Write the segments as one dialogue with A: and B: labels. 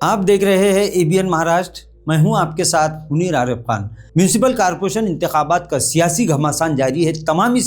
A: आप देख रहे हैं एबीएन महाराष्ट्र। मैं हूं आपके साथ मुनीर आरिफ खान। म्यूनिसिपल कॉरपोरेशन इंतखाबात का सियासी घमासान जारी है। तमामी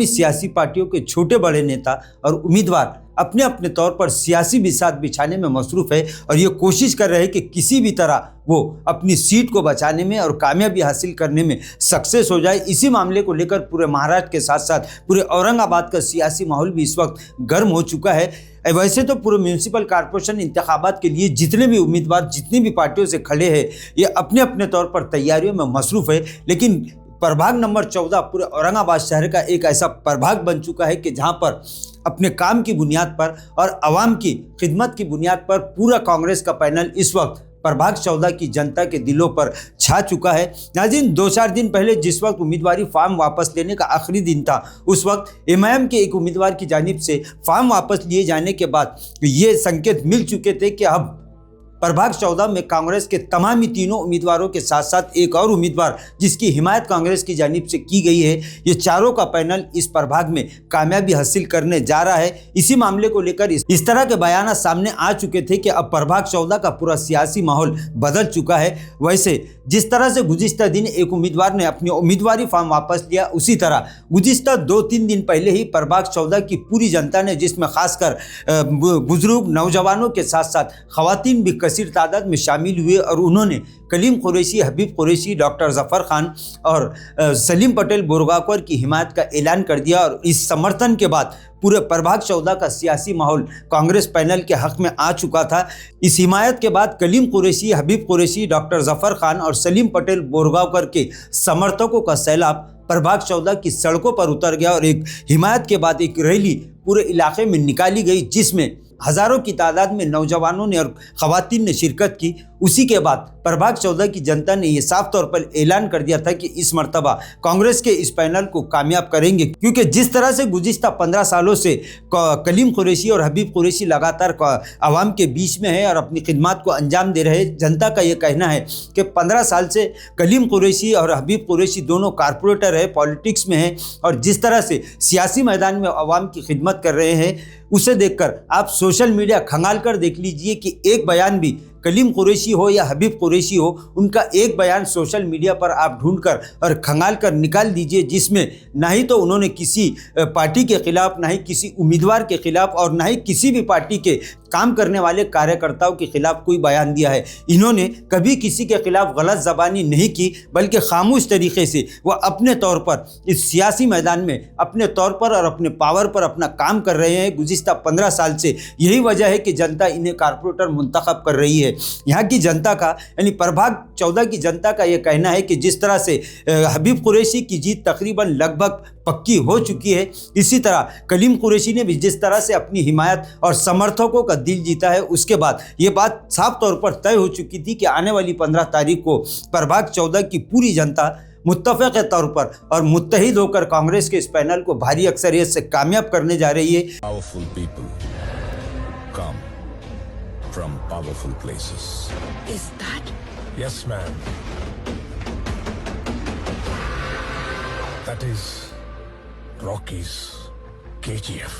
A: सियासी पार्टियों के छोटे बड़े नेता और उम्मीदवार अपने अपने तौर पर सियासी बिसात बिछाने में मसरूफ है और ये कोशिश कर रहे हैं कि किसी भी तरह वो अपनी सीट को बचाने में और कामयाबी हासिल करने में सक्सेस हो जाए। इसी मामले को लेकर पूरे महाराष्ट्र के साथ साथ पूरे औरंगाबाद का सियासी माहौल भी इस वक्त गर्म हो चुका है। वैसे तो पूरे म्यूनिसिपल कॉरपोरेशन इंतखाबात के लिए जितने भी उम्मीदवार जितनी भी पार्टियों से खड़े हैं ये अपने अपने तौर पर तैयारियों में मसरूफ है, लेकिन प्रभाग नंबर 14 पूरे औरंगाबाद शहर का एक ऐसा प्रभाग बन चुका है कि जहां पर अपने काम की बुनियाद पर और आवाम की खिदमत की बुनियाद पर पूरा कांग्रेस का पैनल इस वक्त प्रभाग 14 की जनता के दिलों पर छा चुका है। नाज़रीन, 2-4 दिन पहले जिस वक्त उम्मीदवारी फॉर्म वापस लेने का आखिरी दिन था, उस वक्त एमआईएम के एक उम्मीदवार की जानिब से फॉर्म वापस लिए जाने के बाद ये संकेत मिल चुके थे कि अब प्रभाग 14 में कांग्रेस के तमाम तीनों उम्मीदवारों के साथ साथ एक और उम्मीदवार जिसकी हिमायत कांग्रेस की जानिब से की गई है, ये चारों का पैनल इस प्रभाग में कामयाबी हासिल करने जा रहा है। इसी मामले को लेकर इस तरह के बयान सामने आ चुके थे कि अब प्रभाग 14 का पूरा सियासी माहौल बदल चुका है। वैसे जिस तरह से गुज़िश्ता दिन एक उम्मीदवार ने अपनी उम्मीदवारी फॉर्म वापस लिया, उसी तरह गुज़िश्ता 2-3 दिन पहले ही प्रभाग 14 की पूरी जनता ने, जिसमें खासकर बुजुर्ग नौजवानों के साथ साथ खवातीन भी कसीर तादाद में शामिल हुए और उन्होंने कलीम कुरैशी, हबीब कुरैशी, डॉक्टर जफर खान और सलीम पटेल बोरगांवकर की हिमायत का ऐलान कर दिया। और इस समर्थन के बाद पूरे प्रभाग 14 का सियासी माहौल कांग्रेस पैनल के हक में आ चुका था। इस हिमायत के बाद कलीम कुरैशी, हबीब कुरैशी, डॉक्टर जफर खान और सलीम पटेल बोरगांवकर के समर्थकों का सैलाब प्रभाग 14 की सड़कों पर उतर गया और एक हिमायत के बाद एक रैली पूरे इलाके में निकाली गई, जिसमें हजारों की तादाद में नौजवानों ने और खवातीन ने शिरकत की। उसी के बाद प्रभाग 14 की जनता ने यह साफ तौर पर ऐलान कर दिया था कि इस मर्तबा कांग्रेस के इस पैनल को कामयाब करेंगे, क्योंकि जिस तरह से गुज़िश्ता 15 सालों से कलीम कुरैशी और हबीब कुरैशी लगातार आवाम के बीच में है और अपनी खिदमत को अंजाम दे रहे। जनता का ये कहना है कि 15 साल से कलीम कुरैशी और हबीब कुरैशी दोनों कारपोरेटर है, पॉलिटिक्स में है और जिस तरह से सियासी मैदान में आवाम की खिदमत कर रहे हैं, उसे देखकर आप सोशल मीडिया खंगाल कर देख लीजिए कि एक बयान भी कलीम कुरैशी हो या हबीब कुरैशी हो, उनका एक बयान सोशल मीडिया पर आप ढूंढकर और खंगाल कर निकाल दीजिए जिसमें ना ही तो उन्होंने किसी पार्टी के खिलाफ, ना ही किसी उम्मीदवार के खिलाफ और ना ही किसी भी पार्टी के काम करने वाले कार्यकर्ताओं के खिलाफ कोई बयान दिया है। इन्होंने कभी किसी के खिलाफ गलत ज़बानी नहीं की, बल्कि खामोश तरीके से वह अपने तौर पर इस सियासी मैदान में अपने तौर पर और अपने पावर पर अपना काम कर रहे हैं गुज़िश्ता 15 साल से। यही वजह है कि जनता इन्हें कारपोरेटर मुंतखब कर रही है। यहाँ की जनता का, यानी प्रभाग 14 की जनता का यह कहना है कि जिस तरह से हबीब कुरैशी की जीत तकरीबन लगभग पक्की हो चुकी है, इसी तरह कलीम कुरैशी ने भी जिस तरह से अपनी हिमायत और समर्थकों का दिल जीता है, उसके बाद ये बात साफ तौर पर तय हो चुकी थी कि आने वाली 15 तारीख को प्रभाग 14 की पूरी जनता मुत्तफ़क़ के तौर पर और मुत्तहिद होकर कांग्रेस के इस पैनल को भारी अक्सरियत से कामयाब करने जा रही है।
B: Powerful people come from powerful places.
C: Is that?
B: Yes, ma'am. That is Rocky's KGF.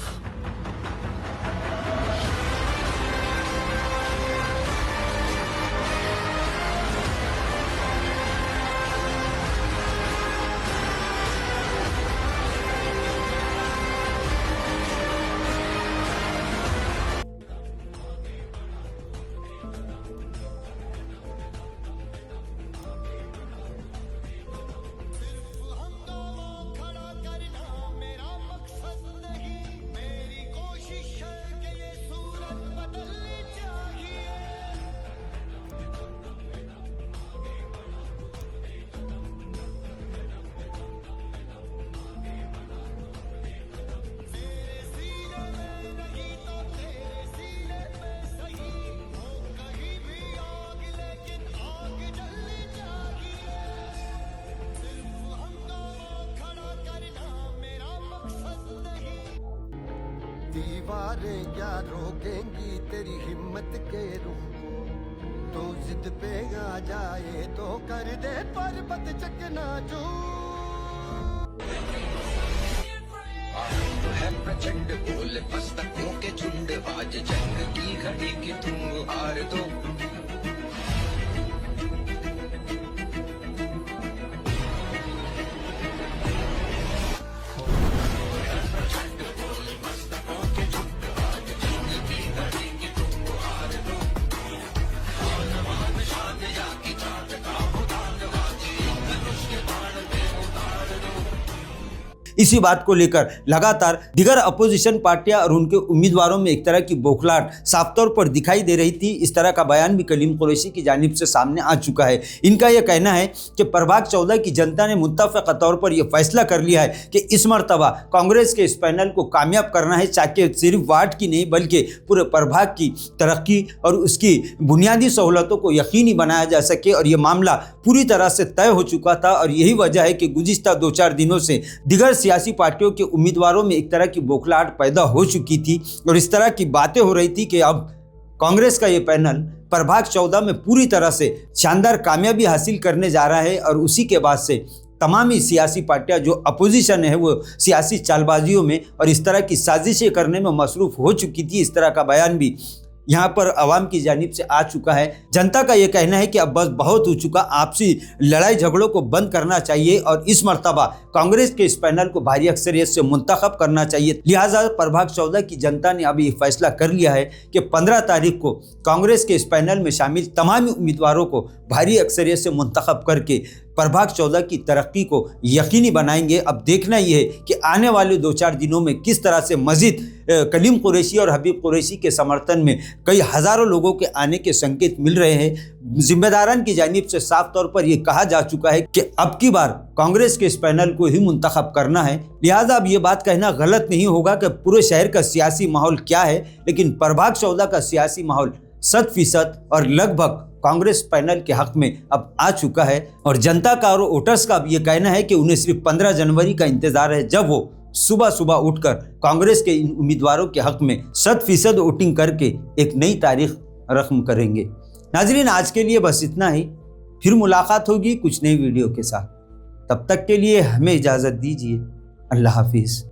D: दीवारें क्या रोकेंगी तेरी हिम्मत के रुख को, तो जिद पे आ जाए तो कर दे पर्वत चकनाचूर।
C: है प्रचंड, बोल मस्तकों के झुंड, आज जंग की घड़ी की तुम हार दो।
A: इसी बात को लेकर लगातार दीगर अपोजिशन पार्टियां और उनके उम्मीदवारों में एक तरह की बौखलाहट साफ तौर पर दिखाई दे रही थी। इस तरह का बयान भी कलीम कुरैशी की जानिब से सामने आ चुका है। इनका यह कहना है कि प्रभाग 14 की जनता ने मुत्तफ़क़ तौर पर यह फैसला कर लिया है कि इस मरतबा कांग्रेस के इस पैनल को कामयाब करना है, चाहे सिर्फ वार्ड की नहीं बल्कि पूरे प्रभाग की तरक्की और उसकी बुनियादी सहूलतों को यकीनी बनाया जा सके। और यह मामला पूरी तरह से तय हो चुका था और यही वजह है कि गुज़िश्ता 2-4 दिनों से दीगर सियासी पार्टियों के उम्मीदवारों में एक तरह की बौखलाहट पैदा हो चुकी थी और इस तरह की बातें हो रही थी कि अब कांग्रेस का ये पैनल प्रभाग 14 में पूरी तरह से शानदार कामयाबी हासिल करने जा रहा है और उसी के बाद से तमाम ही सियासी पार्टियां जो अपोजिशन है वो सियासी चालबाजियों में और इस तरह की साजिशें करने में मसरूफ़ हो चुकी थी। इस तरह का बयान भी यहाँ पर अवाम की जानिब से आ चुका है। जनता का ये कहना है कि अब बस बहुत हो चुका, आपसी लड़ाई झगड़ों को बंद करना चाहिए और इस मर्तबा कांग्रेस के इस पैनल को भारी अक्सरियत से मुंतखब करना चाहिए। लिहाजा प्रभाग 14 की जनता ने अभी फैसला कर लिया है कि 15 तारीख को कांग्रेस के इस पैनल में शामिल तमाम उम्मीदवारों को भारी अक्सरियत से मुंतखब करके प्रभाग 14 की तरक्की को यकीनी बनाएंगे। अब देखना ये है कि आने वाले 2-4 दिनों में किस तरह से मजीद कलीम कुरैशी और हबीब कुरैशी के समर्थन में कई हज़ारों लोगों के आने के संकेत मिल रहे हैं। जिम्मेदारान की जानिब से साफ तौर पर यह कहा जा चुका है कि अब की बार कांग्रेस के इस पैनल को ही मुंतखब करना है। लिहाजा अब ये बात कहना गलत नहीं होगा कि पूरे शहर का सियासी माहौल क्या है, लेकिन प्रभाग 14 का सियासी माहौल 100% और लगभग कांग्रेस पैनल के हक में अब आ चुका है और जनता का और वोटर्स का अब ये कहना है कि उन्हें सिर्फ 15 जनवरी का इंतजार है, जब वो सुबह सुबह उठकर कांग्रेस के इन उम्मीदवारों के हक में 100% वोटिंग करके एक नई तारीख रकम करेंगे। नाजरीन, आज के लिए बस इतना ही, फिर मुलाकात होगी कुछ नई वीडियो के साथ। तब तक के लिए हमें इजाज़त दीजिए। अल्लाह हाफिज़।